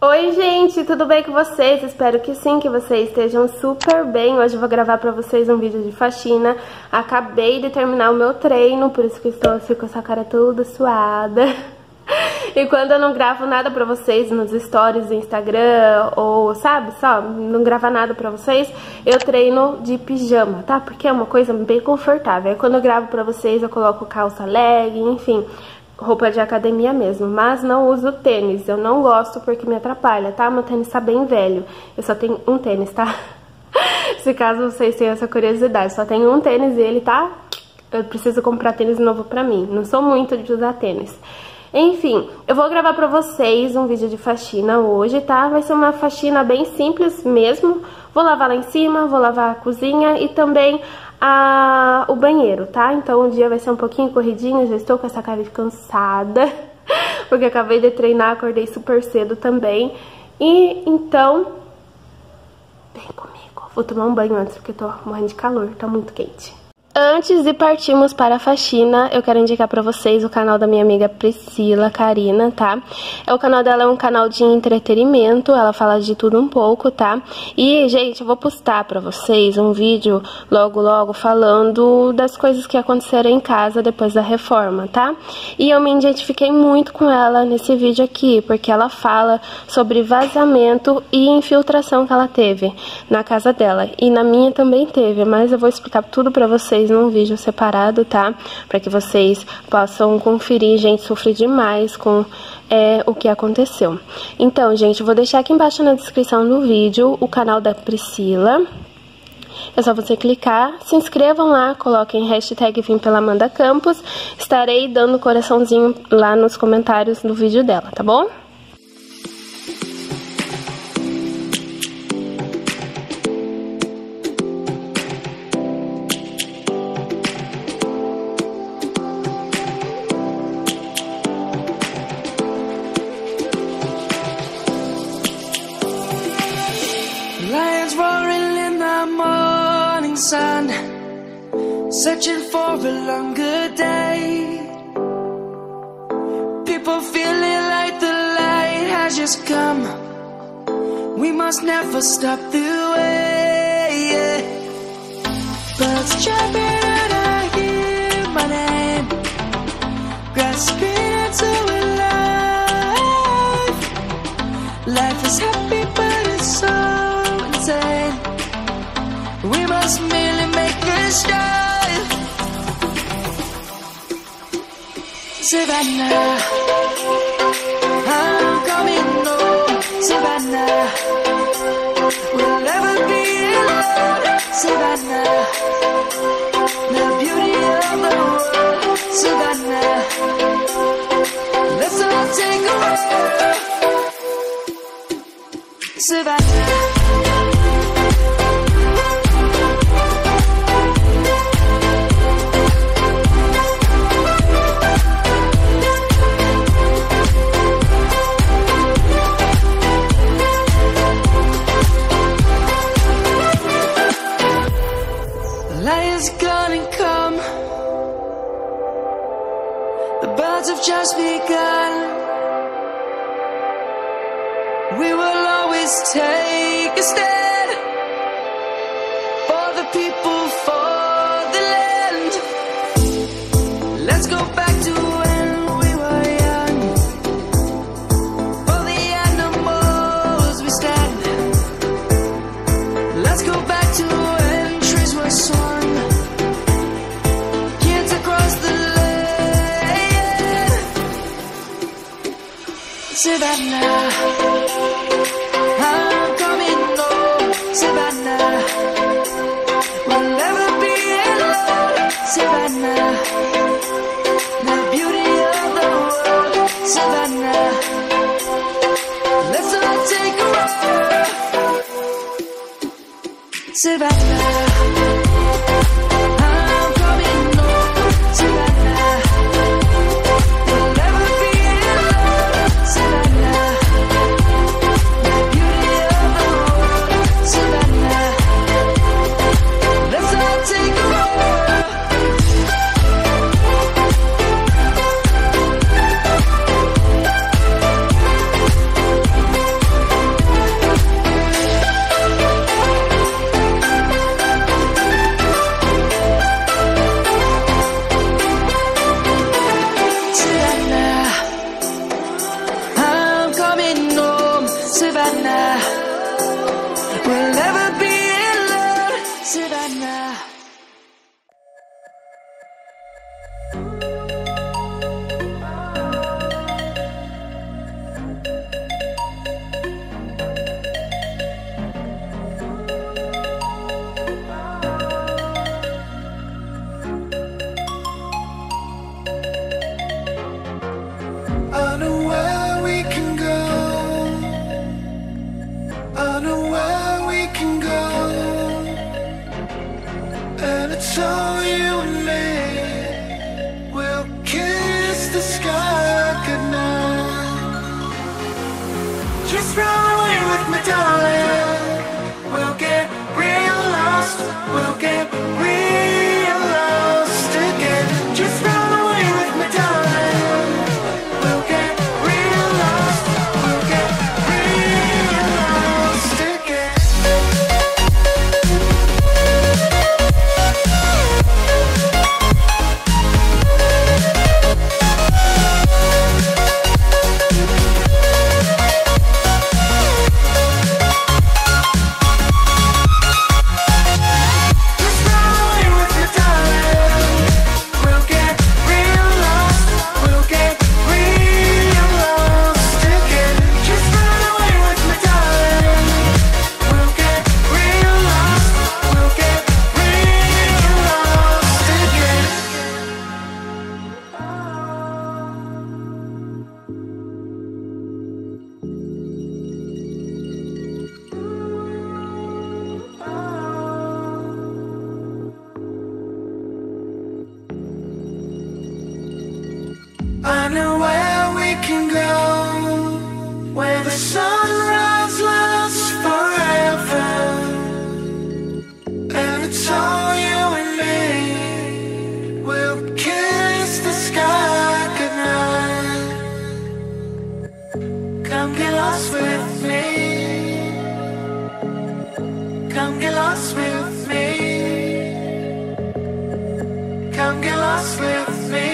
Oi gente, tudo bem com vocês? Espero que sim, que vocês estejam super bem. Hoje eu vou gravar pra vocês um vídeo de faxina. Acabei de terminar o meu treino, por isso que estou assim com essa cara toda suada. E quando eu não gravo nada pra vocês nos stories do Instagram, ou sabe, só não gravar nada pra vocês, eu treino de pijama, tá? Porque é uma coisa bem confortável. Aí quando eu gravo pra vocês eu coloco calça legging, enfim, roupa de academia mesmo, mas não uso tênis. Eu não gosto porque me atrapalha, tá? Meu tênis tá bem velho. Eu só tenho um tênis, tá? Se caso vocês tenham essa curiosidade, só tenho um tênis e ele tá... Eu preciso comprar tênis novo pra mim. Não sou muito de usar tênis. Enfim, eu vou gravar pra vocês um vídeo de faxina hoje, tá? Vai ser uma faxina bem simples mesmo. Vou lavar lá em cima, vou lavar a cozinha e também o banheiro, tá? Então o dia vai ser um pouquinho corridinho, já estou com essa cara de cansada, porque acabei de treinar, acordei super cedo também. E então, vem comigo. Vou tomar um banho antes, porque eu tô morrendo de calor, tá muito quente. Antes de partirmos para a faxina, eu quero indicar pra vocês o canal da minha amiga Priscila Karina, tá? O canal dela é um canal de entretenimento, ela fala de tudo um pouco, tá? E, gente, eu vou postar pra vocês um vídeo logo falando das coisas que aconteceram em casa depois da reforma, tá? E eu me identifiquei muito com ela nesse vídeo aqui, porque ela fala sobre vazamento e infiltração que ela teve na casa dela. E na minha também teve, mas eu vou explicar tudo pra vocês num vídeo separado, tá? Pra que vocês possam conferir. Gente, sofri demais com o que aconteceu. Então, gente, eu vou deixar aqui embaixo na descrição do vídeo o canal da Priscila. É só você clicar, se inscrevam lá, coloquem hashtag Vim pela Amanda Campos. Estarei dando coraçãozinho lá nos comentários do vídeo dela, tá bom? Lions roaring in the morning sun, searching for a longer day. People feeling like the light has just come. We must never stop the way. Birds jumping and I hear my name, grasping into a life. Life is happy but it's so insane. We must merely make a start. Savannah, I'm coming home. Savannah, we'll never be alone. Savannah, the beauty of the world. Savannah, let's all take a ride. Savannah. Lions gonna come. The birds have just begun. We will always take a stand for the people, for the land. Let's go back to when we were young. For the animals we stand. Let's go back to when trees were swung. Savannah, I'm coming home. Savannah, we'll never be alone. Savannah, the beauty of the world. Savannah, let's all take a ride. Savannah. Savannah. We'll never be alone, Savannah. I know where we can go. I know where we can go. And it's all you and me. We'll kiss the sky goodnight. Just run away with me, darling. We'll get real lost. We'll get real lost again. Just run away with me, darling. We'll get real lost. We'll get real lost again. Just run away with me, darling. We'll get real lost. We'll get real lost again. Just run away with me, darling. We'll get real lost. We'll get real lost again. I know where we can go, where the sunrise lasts forever, and it's all you and me. We'll kiss the sky goodnight. Come get lost with me. Come get lost with me. Come get lost with me.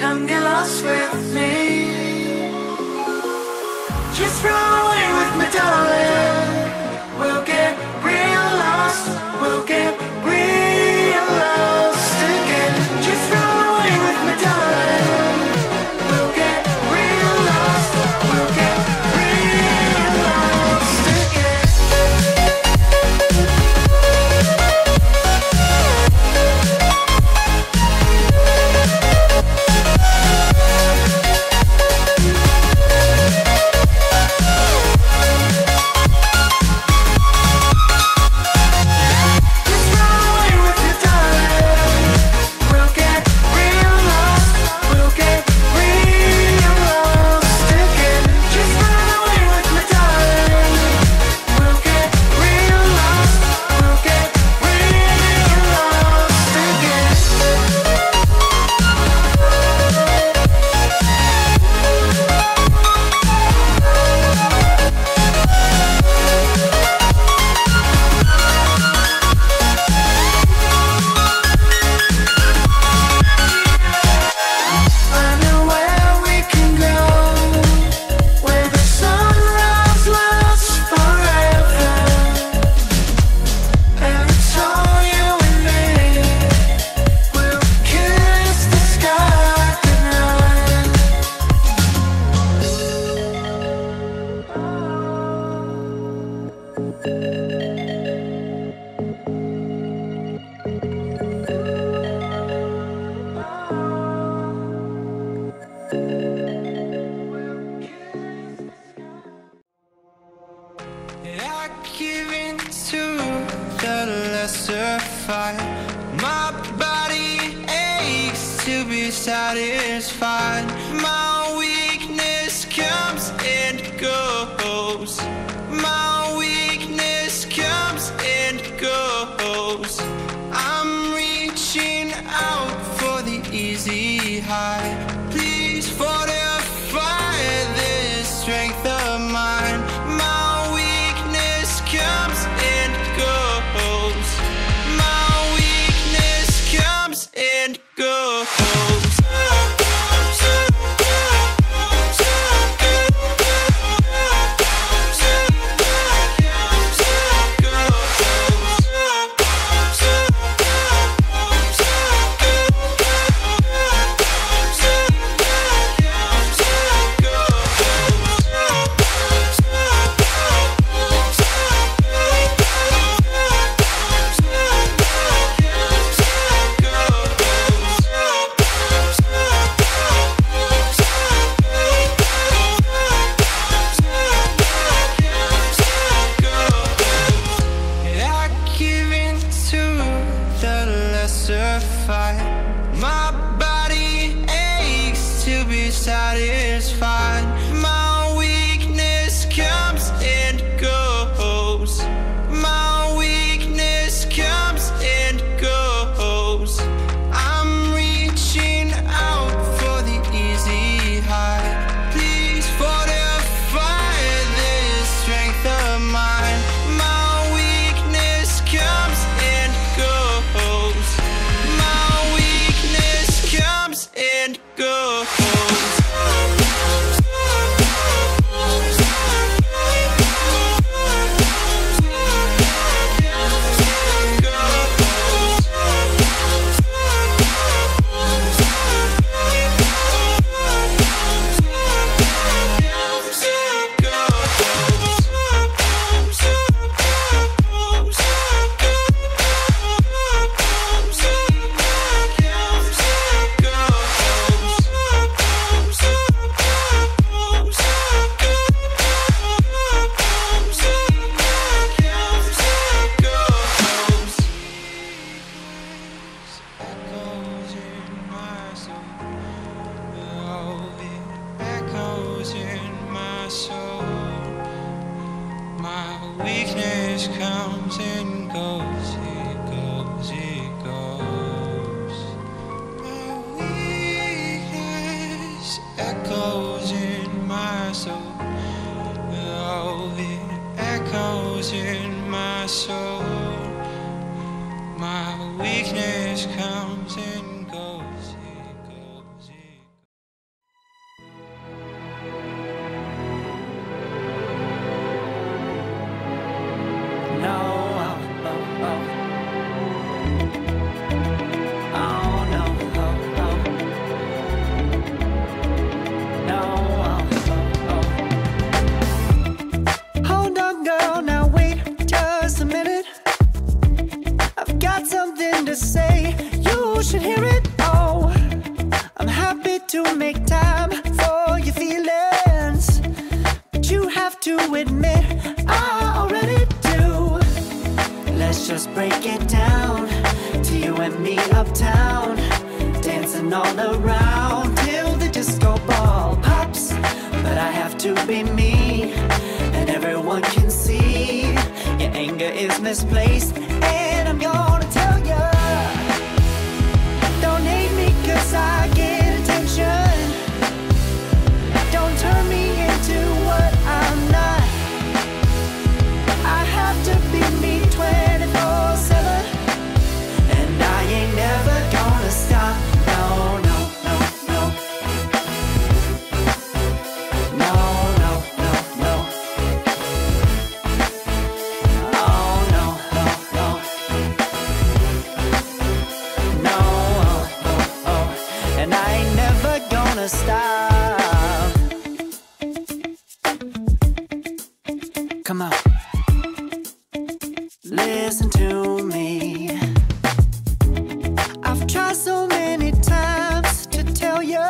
Come get lost with me. Just run away with me, darling. We'll get real lost. We'll get real lost again. Just run away with me, darling. We'll get real lost. We'll get real lost again. I give in to the lesser fight. My body aches to be satisfied. My weakness comes and goes. My weakness comes and goes. I'm reaching out for the easy high. Please fortify this strength of mine. My weakness comes and goes. My weakness comes and goes. comes and goes, it goes, it goes. My weakness echoes in my soul. Oh, it echoes in my soul. My weakness comes and goes, it goes, it goes. No, oh no, no, hold on, girl, now wait just a minute. I've got something to say, you should hear it. Oh, I'm happy to make time for your feelings, but you have to admit I already do. Let's just break it down to you and me uptown, dancing all around till the disco ball pops. But I have to be me, and everyone can see your anger is misplaced. And I'm gonna tell ya, don't hate me 'cause I get attention. Don't turn me into what I'm not. I have to be me 24/7, and I ain't never gonna stop. No, no, no, no. No, no, no, no. Oh, no, no, no. No, oh, oh, oh. And I ain't never gonna stop. Come on. Listen to me. I've tried so many times to tell you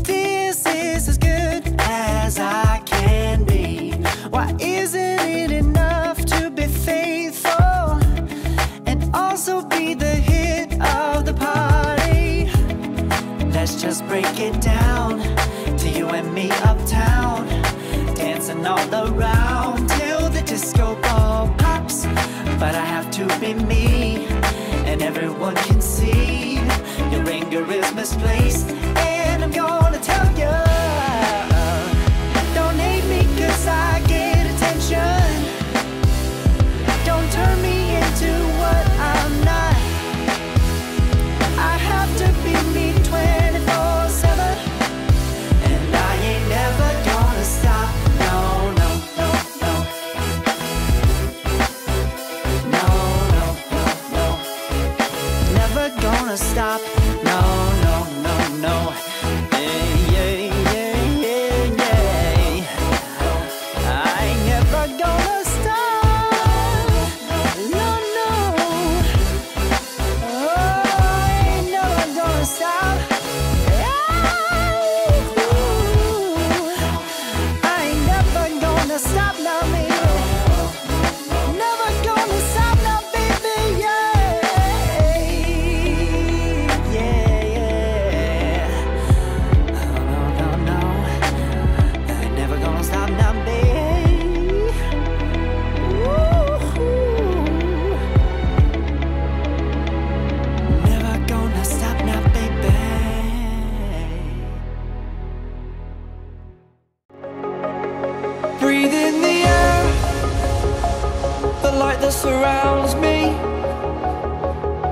this is as good as I can be. Why isn't it enough to be faithful and also be the hit of the party? Let's just break it down to you and me uptown, dancing all around till the disco ball pops. But I have to be me, and everyone can see your anger is misplaced. And I'm gonna tell you, don't hate me 'cause I get attention. Don't turn me into what I'm not. I have to be me 24/7, and I ain't never gonna stop. No, no, no, no. No, no, no, no. Never gonna stop. No, no, no, no. Yeah, yeah, yeah, yeah, yeah. I ain't never gonna stop. No, no. Oh, I ain't never gonna stop. I ain't never gonna stop now, baby. Never gonna stop now, baby. Yeah, yeah, yeah. Oh, no, no, no. I ain't never gonna stop now, baby. Ooh. Never gonna stop now, baby. Breathe in the air, the light that surrounds me.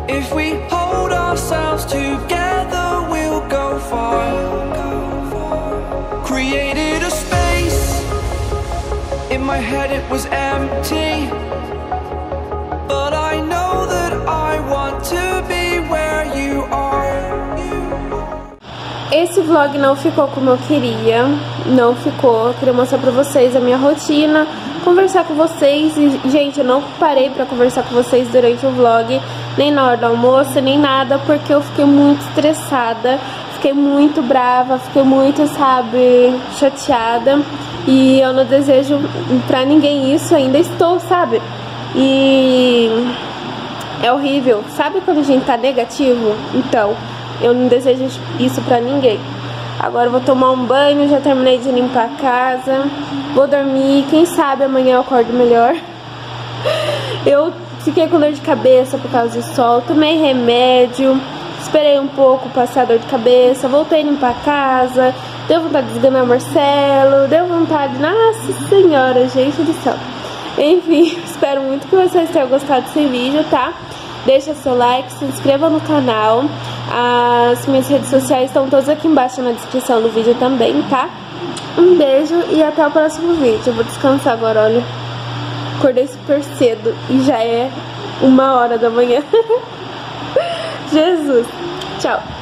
If we hold ourselves together, we'll go far. Created a space, in my head it was empty, but I know that I want to be where you are. Esse vlog não ficou como eu queria, não ficou. Eu queria mostrar pra vocês a minha rotina, conversar com vocês. E, gente, eu não parei pra conversar com vocês durante o vlog, nem na hora do almoço, nem nada, porque eu fiquei muito estressada, fiquei muito brava, fiquei muito, sabe, chateada. E eu não desejo pra ninguém isso, ainda estou, sabe? E é horrível. Sabe quando a gente tá negativo? Então, eu não desejo isso pra ninguém. Agora eu vou tomar um banho, já terminei de limpar a casa, vou dormir, quem sabe amanhã eu acordo melhor. Eu fiquei com dor de cabeça por causa do sol, tomei remédio, esperei um pouco passar a dor de cabeça, voltei a limpar a casa, deu vontade de esganar o Marcelo, deu vontade... Nossa senhora, gente do céu. Enfim, espero muito que vocês tenham gostado desse vídeo, tá? Deixa seu like, se inscreva no canal. As minhas redes sociais estão todas aqui embaixo na descrição do vídeo também, tá? Um beijo e até o próximo vídeo. Eu vou descansar agora, olha. Acordei super cedo e já é 1h da manhã. Jesus. Tchau.